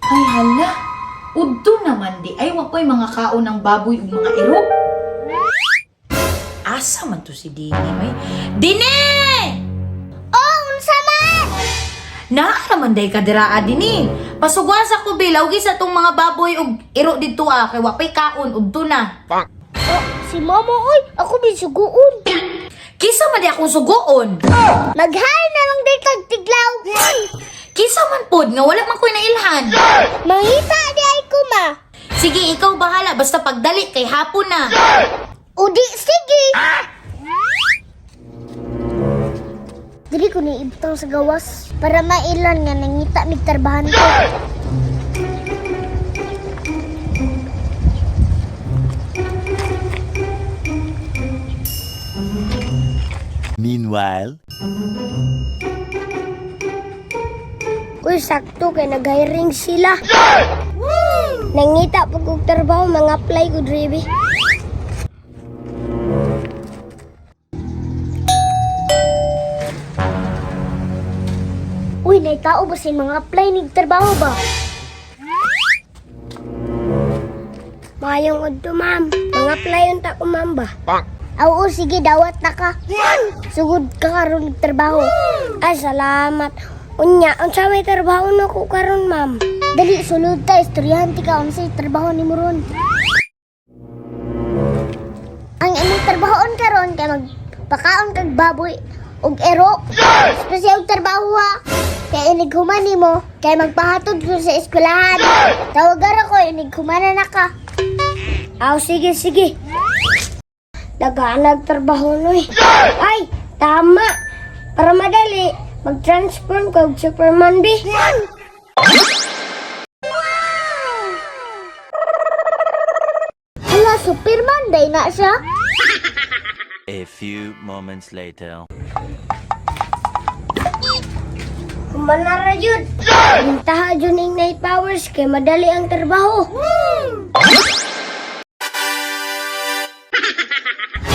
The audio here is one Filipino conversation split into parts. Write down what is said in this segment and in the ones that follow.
Ay hala, udto naman di ay wapoy mga kaon ng baboy ug mga iro. Asa man to si Dini may? Dini! Oh, unsa man? Naa naman day kadiraa Dini. Pasugwa sa ko bilawgi sa tong mga baboy ug iro didto kay wapay kaon udto na. Oh, si mama oy, ako bisuguon. Kisa man di akong sugoon. Maghay na lang day tagtiglaw. Kisa man pod nga wala man ko'y nailhan. Mangita di ay ko ma. Sige, ikaw bahala basta pagdali kay hapon na. Udi, sige. Dili ko ni ibutang sa gawas para mailan nga nangita mig tarbahan ko. Meanwhile, Uy, sakto kay nag-hiring sila. Nangita po kong trabaho, mga apply ko, Driby. Uy, naitao ba sa mga apply ni trabaho ba? Mayong udto, ma'am. Mga apply yung ko, ma'am ba? Oo, sige, dawat na ka. Sugod ka karon ng trabaho. Ay, salamat. Unya, unsa may trabaho na ko karon, ma'am? Dali, sulod ta, estudyante ka, unsay trabaho ni mo ron. Ang imong trabahoon karon kay magpakaon kag baboy ug ero. Espesyal trabaho ha. Kay inighuman nimo kay magpahatod ko sa eskwelahan. Tawagan ako, inighuman na ka. Aw, sige, sige. Daganag trabaho no eh. Ay, tama. Para madali, mag-transform ko og Superman bi. Hala, Superman day na siya. a few moments later. Kumanara yun. Bintaha dyan yung night powers kay madali ang trabaho.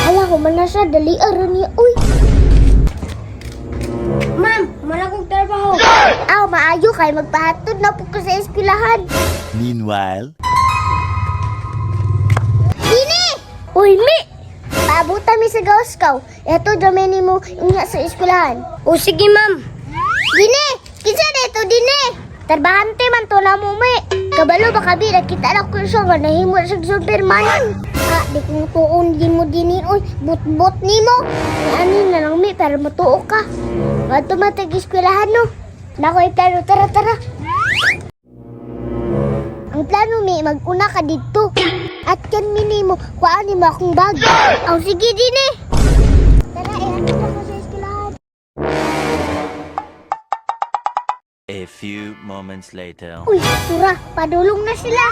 Hala, kumana siya. Dali aron niya. Uy! Ma'am, kumana kong trabaho. Aw, maayo kay magpahatod na po ko sa eskwelahan. Meanwhile, Dini! Uy, Mi! Paabutan mi sa gawaskaw. Ito, drameni mo inga sa eskwelahan. O, sige, ma'am. Dini! Kinsa na ito, Dini? Tarbahante man to na mo, Mi. Kabalo ba kabi, nakita na ko siya nga nahimo sa Superman. Ah, di kong tuon di mo, Dini. Uy, bot-bot ni mo. Ano na lang, Mi, para matuo ka. Bato matag-eskwelahan, no? Nakoy plano, tara. Ang plano, Mi, mag-una ka dito. At kan minimo, kuhaan mo akong bag. Aw, sige, Dini. Tara, ihatid ako sa eskwelahan. a few moments later. Uy, tura, padulong na sila.